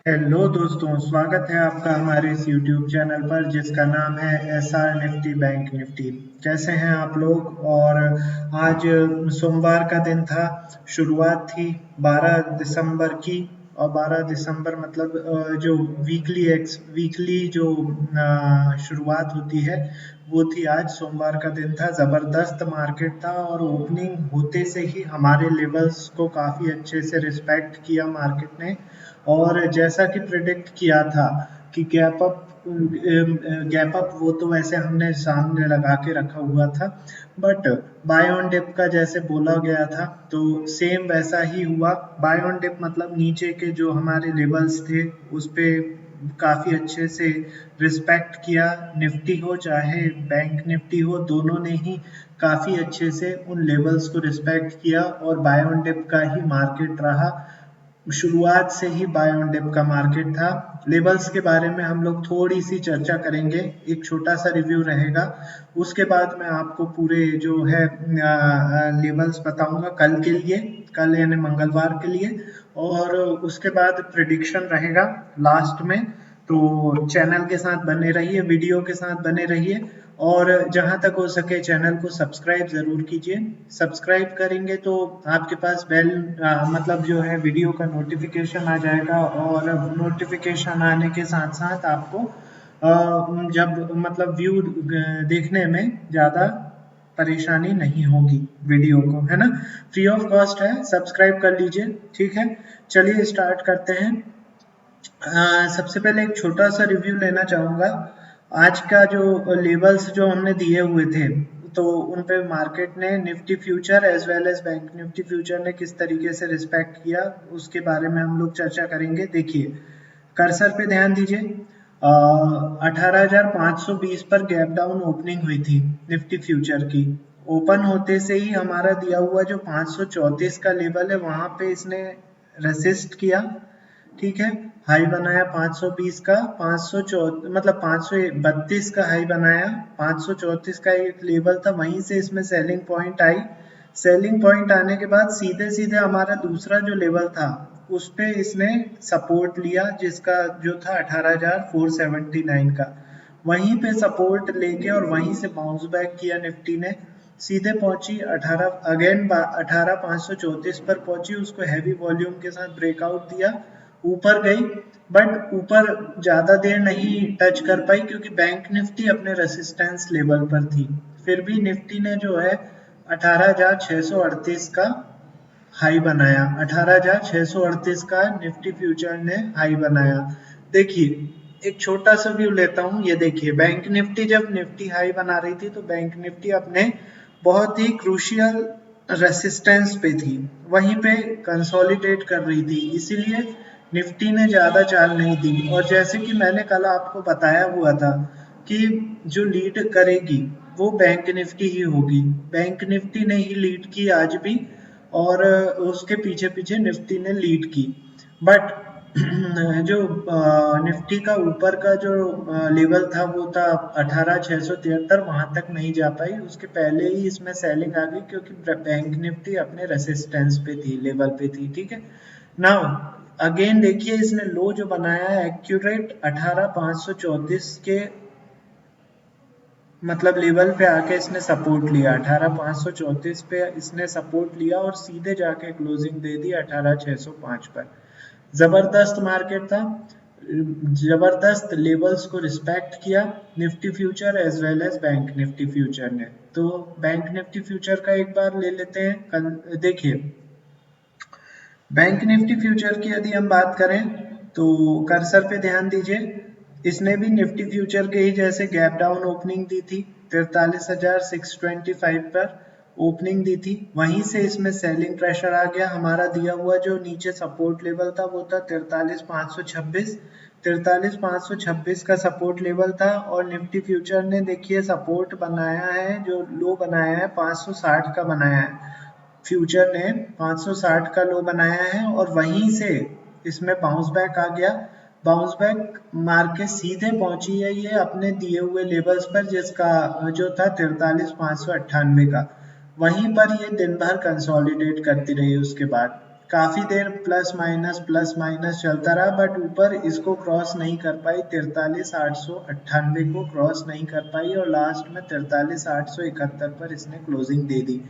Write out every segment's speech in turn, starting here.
Hello दोस्तों, स्वागत है आपका हमारे इस यूट्यूब चैनल पर जिसका नाम है एसआर निफ्टी बैंक निफ्टी। कैसे हैं आप लोग? और आज सोमवार का दिन था, शुरुआत थी 12 दिसंबर की। और 12 दिसंबर मतलब जो वीकली जो शुरुआत होती है वो थी। आज सोमवार का दिन था, ज़बरदस्त मार्केट था और ओपनिंग होते से ही हमारे लेवल्स को काफ़ी अच्छे से रिस्पेक्ट किया मार्केट ने। और जैसा कि प्रिडिक्ट किया था कि गैप अप वो तो वैसे हमने सामने लगा के रखा हुआ था, बट बाय ऑन डिप का जैसे बोला गया था तो सेम वैसा ही हुआ। बाय ऑन डिप मतलब नीचे के जो हमारे लेवल्स थे उस पे काफ़ी अच्छे से रिस्पेक्ट किया। निफ्टी हो चाहे बैंक निफ्टी हो, दोनों ने ही काफ़ी अच्छे से उन लेवल्स को रिस्पेक्ट किया और बाय ऑन डिप का ही मार्केट रहा। शुरुआत से ही बाय ऑन डिप का मार्केट था। लेवल्स के बारे में हम लोग थोड़ी सी चर्चा करेंगे, एक छोटा सा रिव्यू रहेगा। उसके बाद मैं आपको पूरे जो है लेवल्स बताऊंगा कल के लिए, कल यानी मंगलवार के लिए। और उसके बाद प्रिडिक्शन रहेगा लास्ट में। तो चैनल के साथ बने रहिए, वीडियो के साथ बने रहिए और जहां तक हो सके चैनल को सब्सक्राइब ज़रूर कीजिए। सब्सक्राइब करेंगे तो आपके पास बेल मतलब जो है वीडियो का नोटिफिकेशन आ जाएगा और नोटिफिकेशन आने के साथ साथ आपको जब मतलब व्यू देखने में ज़्यादा परेशानी नहीं होगी वीडियो को, है ना। फ्री ऑफ कॉस्ट है, सब्सक्राइब कर लीजिए। ठीक है, चलिए स्टार्ट करते हैं। सबसे पहले एक छोटा सा रिव्यू लेना चाहूँगा। आज का जो लेवल्स जो हमने दिए हुए थे तो उन पे मार्केट ने Nifty future as well as bank Nifty future ने किस तरीके से रिस्पेक्ट किया उसके बारे में हम लोग चर्चा करेंगे। देखिए, कर्सर पे ध्यान दीजिए। 18,520 पर गैप डाउन ओपनिंग हुई थी निफ्टी फ्यूचर की। ओपन होते से ही हमारा दिया हुआ जो 534 का लेवल है वहां पे इसने रेसिस्ट किया। ठीक है, हाई बनाया 520 का, 534 मतलब 532 का हाई बनाया, 534 का एक लेवल था, वहीं से इसमें selling point I. Selling point आने के बाद सीधे सीधे हमारा दूसरा जो लेवल था उस पे इसने सपोर्ट लिया जिसका जो था 18,479 का। वहीं पे सपोर्ट लेके और वहीं से बाउंस बैक किया निफ्टी ने, सीधे पहुंची 18,534 पर पहुंची, उसको हैवी वॉल्यूम के साथ ब्रेकआउट दिया, ऊपर गई। बट ऊपर ज्यादा देर नहीं टच कर पाई क्योंकि बैंक निफ्टी अपने रेसिस्टेंस लेवल पर थी। फिर भी निफ्टी ने जो है 18,638 का हाई बनाया, 18,638 का निफ्टी फ्यूचर ने हाई बनाया। देखिए, एक छोटा सा व्यू लेता हूँ। ये देखिए, बैंक निफ्टी जब निफ्टी हाई बना रही थी तो बैंक निफ्टी अपने बहुत ही क्रूशियल रेसिस्टेंस पे थी, वहीं पे कंसोलिडेट कर रही थी, इसीलिए निफ्टी ने ज़्यादा चाल नहीं दी। और जैसे कि मैंने कल आपको बताया हुआ था कि जो लीड करेगी वो बैंक निफ्टी ही होगी। बैंक निफ्टी ने ही लीड की आज भी और उसके पीछे पीछे निफ्टी ने लीड की। बट जो निफ्टी का ऊपर का जो लेवल था वो था 18,673, वहां तक नहीं जा पाई, उसके पहले ही इसमें सेलिंग आ गई क्योंकि बैंक निफ्टी अपने रेसिस्टेंस पे थी, लेवल पे थी। ठीक है, नाउ अगेन देखिए, इसने लो जो बनाया है एक्यूरेट 18,534 के मतलब लेवल पे आके इसने सपोर्ट लिया, 18,534 पे इसने सपोर्ट लिया और सीधे जाके क्लोजिंग दे दी 18,605 पर। जबरदस्त मार्केट था, जबरदस्त लेवल्स को रिस्पेक्ट किया Nifty future as well as bank Nifty future ने। तो बैंक निफ्टी फ्यूचर का एक बार ले लेते हैं। देखिए, बैंक निफ्टी फ्यूचर की यदि हम बात करें तो कर्सर पे ध्यान दीजिए। इसने भी निफ्टी फ्यूचर के ही जैसे गैप डाउन ओपनिंग दी थी, 43,625 पर ओपनिंग दी थी, वहीं से इसमें सेलिंग प्रेशर आ गया। हमारा दिया हुआ जो नीचे सपोर्ट लेवल था वो था 43,526, 43,526 का सपोर्ट लेवल था। और निफ्टी फ्यूचर ने देखिए सपोर्ट बनाया है, जो लो बनाया है 560 का बनाया है। फ्यूचर ने 560 का लो बनाया है और वहीं से इसमें बाउंस बैक आ गया। बाउंस बैक मार के सीधे पहुंची है ये अपने दिए हुए लेवल्स पर, जिसका जो था 43,598 का। वहीं पर ये दिन भर कंसोलिडेट करती रही उसके बाद। काफी देर प्लस माइनस चलता रहा, बट ऊपर इसको क्रॉस नहीं कर पाई, 43,898 को क्रॉस नहीं कर पाई और लास्ट में 43,871 पर इसने क्लोजिंग दे दी।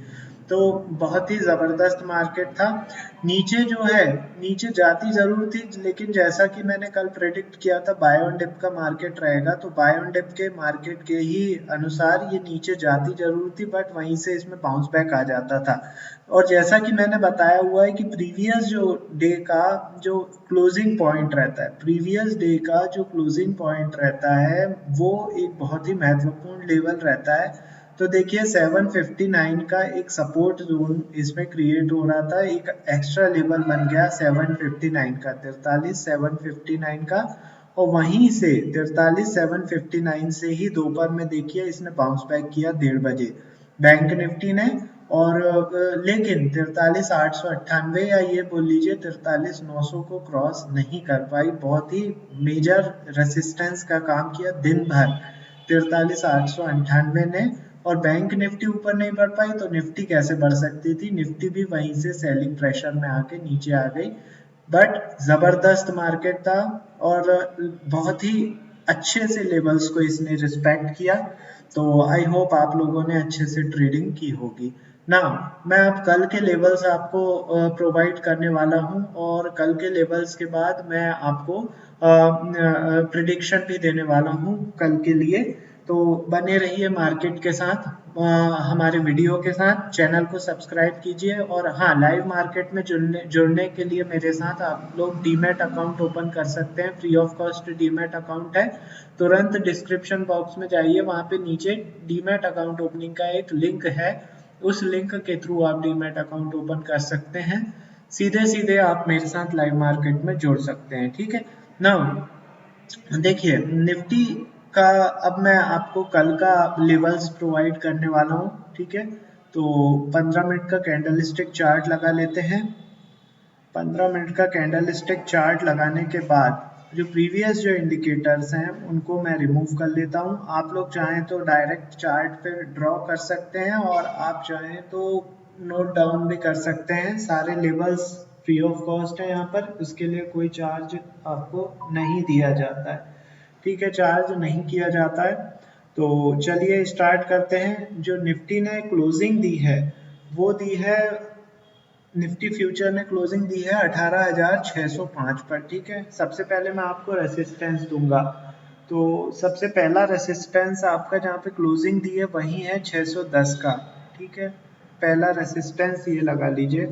तो बहुत ही ज़बरदस्त मार्केट था। नीचे जो है, नीचे जाती ज़रूर थी, लेकिन जैसा कि मैंने कल प्रेडिक्ट किया था बाय ऑन डिप का मार्केट रहेगा, तो बाय ऑन डिप के मार्केट के ही अनुसार ये नीचे जाती ज़रूर थी, बट वहीं से इसमें बाउंस बैक आ जाता था। और जैसा कि मैंने बताया हुआ है कि प्रीवियस जो डे का जो क्लोजिंग पॉइंट रहता है, प्रीवियस डे का जो क्लोजिंग पॉइंट रहता है, वो एक बहुत ही महत्वपूर्ण लेवल रहता है। तो देखिए 759 का एक सपोर्ट जोन इसमें क्रिएट हो रहा था, एक एक्स्ट्रा लेवल बन गया 759 का, 43,759 का। और वहीं से 43,759 से ही दोपहर में देखिए इसने बाउंस बैक किया 1:30 बजे बैंक निफ्टी ने। और लेकिन 43,898 या ये बोल लीजिए 43,900 को क्रॉस नहीं कर पाई, बहुत ही मेजर रेसिस्टेंस का काम किया दिन भर 43,898 ने। और बैंक निफ्टी ऊपर नहीं बढ़ पाई तो निफ्टी कैसे बढ़ सकती थी, निफ्टी भी वहीं से सेलिंग प्रेशर में आके नीचे आ गई। बट जबरदस्त मार्केट था और बहुत ही अच्छे से लेवल्स को इसने रिस्पेक्ट किया। तो आई होप आप लोगों ने अच्छे से ट्रेडिंग की होगी ना। मैं अब कल के लेवल्स आपको प्रोवाइड करने वाला हूं और कल के लेवल्स के बाद मैं आपको प्रिडिक्शन भी देने वाला हूं कल के लिए। तो बने रहिए मार्केट के साथ, हमारे वीडियो के साथ, चैनल को सब्सक्राइब कीजिए। और हाँ, लाइव मार्केट में जुड़ने के लिए मेरे साथ आप लोग डीमैट अकाउंट ओपन कर सकते हैं, free of cost demat account है। तुरंत डिस्क्रिप्शन बॉक्स में जाइए, वहाँ पे नीचे डीमैट अकाउंट ओपनिंग का एक लिंक है, उस लिंक के थ्रू आप डीमैट अकाउंट ओपन कर सकते हैं। सीधे सीधे आप मेरे साथ लाइव मार्केट में जुड़ सकते हैं, ठीक है ना। देखिए निफ्टी का अब मैं आपको कल का लेवल्स प्रोवाइड करने वाला हूँ, ठीक है। तो 15 मिनट का कैंडल स्टिक चार्ट लगा लेते हैं। 15 मिनट का कैंडल स्टिक चार्ट लगाने के बाद जो प्रीवियस जो इंडिकेटर्स हैं उनको मैं रिमूव कर लेता हूँ। आप लोग चाहें तो डायरेक्ट चार्ट पे ड्रॉ कर सकते हैं और आप चाहें तो नोट डाउन भी कर सकते हैं। सारे लेवल्स फ्री ऑफ कॉस्ट है यहाँ पर, उसके लिए कोई चार्ज आपको नहीं दिया जाता है, ठीक है, चार्ज नहीं किया जाता है। तो चलिए स्टार्ट करते हैं। जो निफ्टी ने क्लोजिंग दी है वो दी है, निफ्टी फ्यूचर ने क्लोजिंग दी है 18,605 पर, ठीक है। सबसे पहले मैं आपको रेसिस्टेंस दूंगा। तो सबसे पहला रेसिस्टेंस आपका जहाँ पे क्लोजिंग दी है वही है 610 का, ठीक है। पहला रेसिस्टेंस ये लगा लीजिए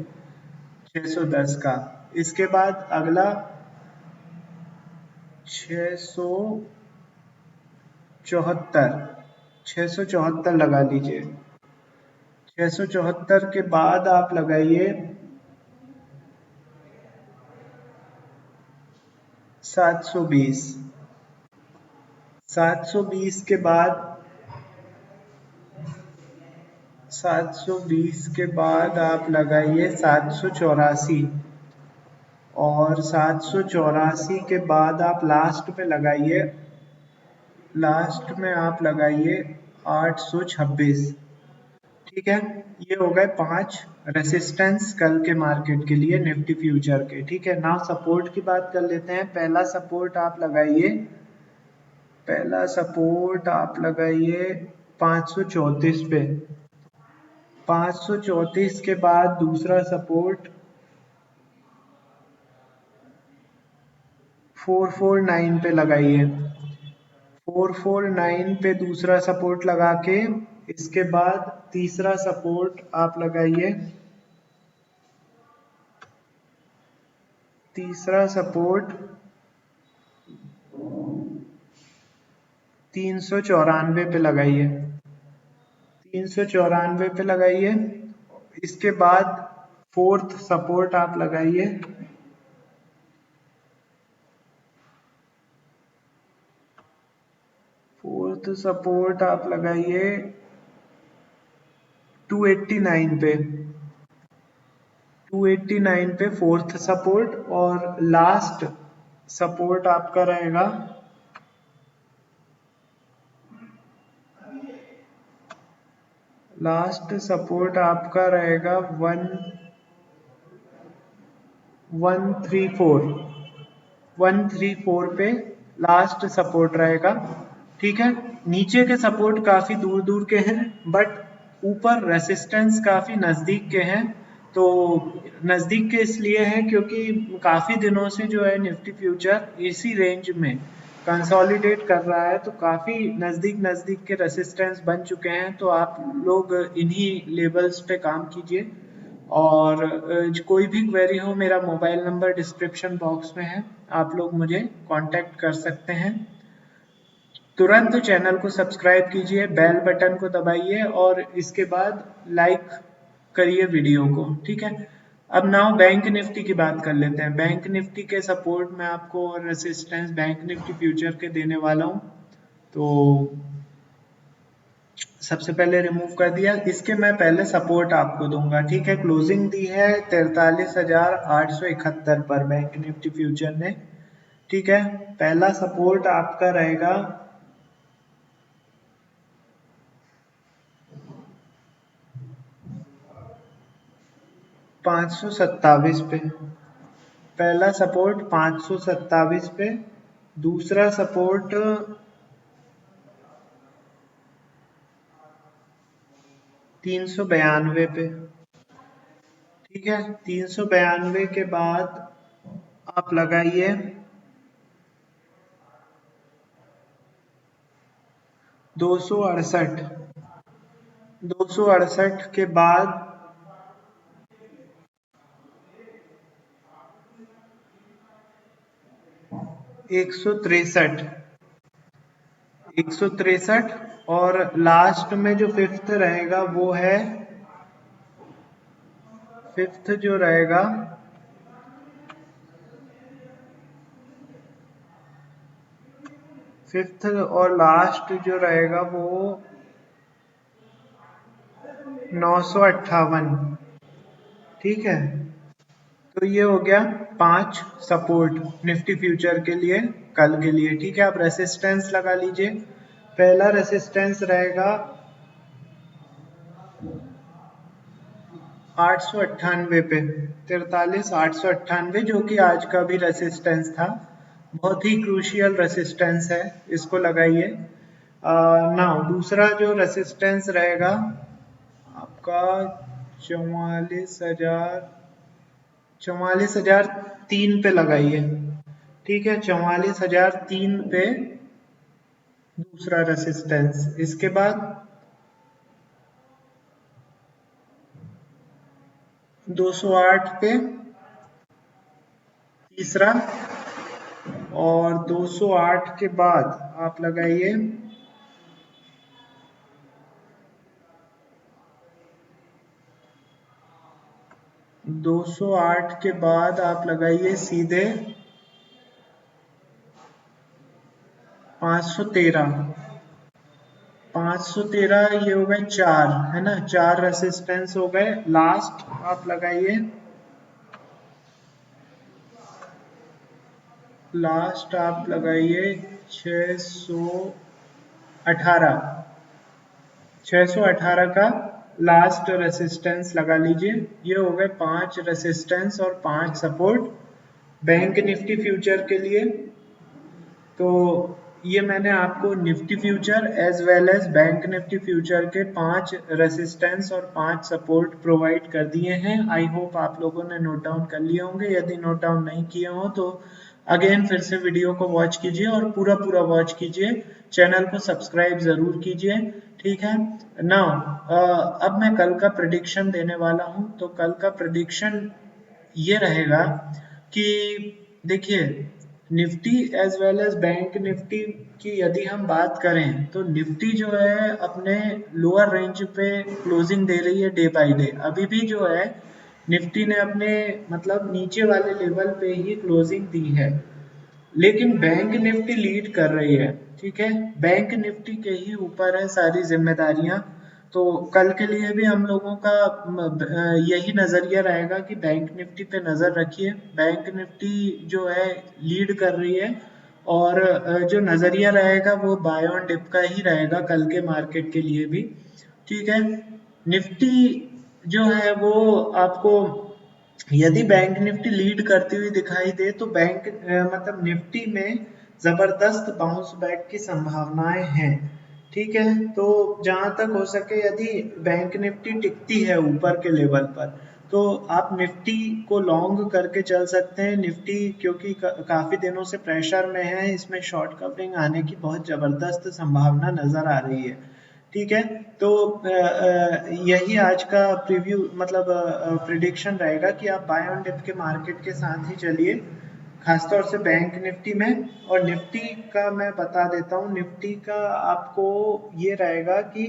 610 का। इसके बाद अगला 674, 674 लगा लीजिए। 674 के बाद आप लगाइए 720, 720 के बाद 720 के बाद आप लगाइए 784, और 784 के बाद आप लास्ट में लगाइए, लास्ट में आप लगाइए 826, ठीक है। ये हो गए 5 रेसिस्टेंस कल के मार्केट के लिए निफ्टी फ्यूचर के, ठीक है। नाउ सपोर्ट की बात कर लेते हैं। पहला सपोर्ट आप लगाइए, पहला सपोर्ट आप लगाइए 534 पे। 534 के बाद दूसरा सपोर्ट 449 पे लगाइए। 449 पे दूसरा सपोर्ट लगा के इसके बाद तीसरा सपोर्ट आप लगाइए, तीसरा सपोर्ट 394 पे लगाइए, 394 पे लगाइए। इसके बाद फोर्थ सपोर्ट आप लगाइए, फोर्थ सपोर्ट आप लगाइए 289 पे, 289 पे फोर्थ सपोर्ट। और लास्ट सपोर्ट आपका रहेगा, लास्ट सपोर्ट आपका रहेगा 134 पे लास्ट सपोर्ट रहेगा। ठीक है, नीचे के सपोर्ट काफी दूर दूर के हैं बट ऊपर रेसिस्टेंस काफी नजदीक के हैं। तो नजदीक के इसलिए है क्योंकि काफी दिनों से जो है निफ्टी फ्यूचर इसी रेंज में कंसोलिडेट कर रहा है, तो काफी नजदीक नजदीक के रेसिस्टेंस बन चुके हैं। तो आप लोग इन्हीं लेवल्स पे काम कीजिए और कोई भी क्वेरी हो मेरा मोबाइल नंबर डिस्क्रिप्शन बॉक्स में है, आप लोग मुझे कांटेक्ट कर सकते हैं। तुरंत चैनल को सब्सक्राइब कीजिए, बेल बटन को दबाइए और इसके बाद लाइक करिए वीडियो को। ठीक है, अब नाउ बैंक निफ्टी की बात कर लेते हैं। बैंक निफ्टी के सपोर्ट में आपको और रेसिस्टेंस बैंक निफ्टी फ्यूचर के देने वाला हूँ। तो सबसे पहले रिमूव कर दिया, इसके मैं पहले सपोर्ट आपको दूंगा। ठीक है, क्लोजिंग दी है 43,871 पर बैंक निफ्टी फ्यूचर ने। ठीक है, पहला सपोर्ट आपका रहेगा 527 पे। पहला सपोर्ट 527 पे, दूसरा सपोर्ट 392 पे। ठीक है, 392 के बाद आप लगाइए 268। 268 के बाद 163। 163 और लास्ट में जो फिफ्थ रहेगा वो है, फिफ्थ जो रहेगा फिफ्थ और लास्ट जो रहेगा वो 958। ठीक है, तो ये हो गया 5 सपोर्ट निफ्टी फ्यूचर के लिए कल के लिए। ठीक है, आप रेसिस्टेंस लगा लीजिए। पहला रेसिस्टेंस रहेगा 898 पे, 43,898, जो कि आज का भी रेसिस्टेंस था। बहुत ही क्रूशियल रेसिस्टेंस है, इसको लगाइए। नाउ दूसरा जो रेसिस्टेंस रहेगा आपका 44,003 पे लगाइए। ठीक है, 44,003 पे दूसरा रेसिस्टेंस, इसके बाद 208 पे तीसरा, और 208 के बाद आप लगाइए 208 के बाद आप लगाइए सीधे 513। 513 ये हो गए 4, है ना, 4 रेसिस्टेंस हो गए। लास्ट आप लगाइए, लास्ट आप लगाइए 618। 618 का लास्ट रेसिस्टेंस लगा लीजिए। ये हो गए 5 रेसिस्टेंस और 5 सपोर्ट बैंक निफ्टी फ्यूचर के लिए। तो ये मैंने आपको Nifty future as well as bank Nifty future के 5 रेसिस्टेंस और 5 सपोर्ट प्रोवाइड कर दिए हैं। आई होप आप लोगों ने नोट डाउन कर लिए होंगे। यदि नोट डाउन नहीं किए हो तो अगेन फिर से वीडियो को वॉच कीजिए और पूरा पूरा वॉच कीजिए, चैनल को सब्सक्राइब जरूर कीजिए। ठीक है, नाउ अब मैं कल का प्रेडिक्शन देने वाला हूं। तो कल का प्रेडिक्शन ये रहेगा कि देखिए, Nifty as well as bank Nifty की यदि हम बात करें तो निफ्टी जो है अपने लोअर रेंज पे क्लोजिंग दे रही है डे बाय डे। अभी भी जो है निफ्टी ने अपने मतलब नीचे वाले लेवल पे ही क्लोजिंग दी है, लेकिन बैंक निफ्टी लीड कर रही है। ठीक है, बैंक निफ्टी के ही ऊपर है सारी जिम्मेदारियां। तो कल के लिए भी हम लोगों का यही नजरिया रहेगा कि बैंक निफ्टी पे नजर रखिए। बैंक निफ्टी जो है लीड कर रही है और जो नजरिया रहेगा वो बाय ऑन डिप का ही रहेगा कल के मार्केट के लिए भी। ठीक है, निफ्टी जो है वो आपको यदि बैंक निफ्टी लीड करती हुई दिखाई दे तो मतलब निफ्टी में जबरदस्त बाउंस बैक की संभावनाएं हैं। ठीक है, तो जहां तक हो सके यदि बैंक निफ्टी टिकती है ऊपर के लेवल पर तो आप निफ्टी को लॉन्ग करके चल सकते हैं। निफ्टी क्योंकि काफी दिनों से प्रेशर में है, इसमें शॉर्ट कवरिंग आने की बहुत जबरदस्त संभावना नजर आ रही है। ठीक है, तो यही आज का प्रीव्यू मतलब प्रिडिक्शन रहेगा कि आप बाय ऑन डिप के मार्केट के साथ ही चलिए, खासतौर से बैंक निफ्टी में। और निफ्टी का मैं बता देता हूँ, निफ्टी का आपको ये रहेगा कि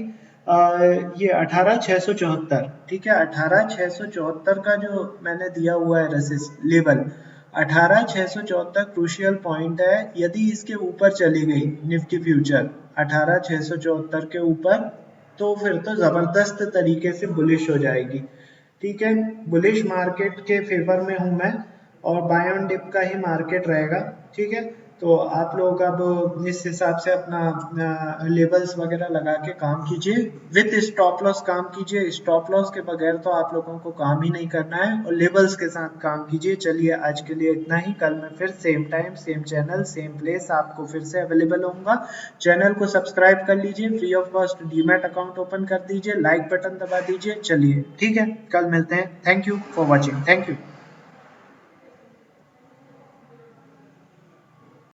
ये 18,674, ठीक है, 18,674 का जो मैंने दिया हुआ है रेसिस्ट लेवल, 18,674 क्रूशियल पॉइंट है। यदि इसके ऊपर चली गई निफ्टी फ्यूचर 18,674 के ऊपर तो फिर तो जबरदस्त तरीके से बुलिश हो जाएगी। ठीक है, बुलिश मार्केट के फेवर में हूं मैं और बाय ऑन डिप का ही मार्केट रहेगा। ठीक है, तो आप लोग अब इस हिसाब से अपना लेबल्स वगैरह लगा के काम कीजिए, विथ स्टॉप लॉस काम कीजिए। स्टॉप लॉस के बगैर तो आप लोगों को काम ही नहीं करना है, और लेबल्स के साथ काम कीजिए। चलिए आज के लिए इतना ही, कल मैं फिर same time same channel same place आपको फिर से अवेलेबल होऊंगा। चैनल को सब्सक्राइब कर लीजिए, free of cost demat account open कर दीजिए, लाइक बटन दबा दीजिए। चलिए ठीक है, कल मिलते हैं। Thank you for watching, thank you.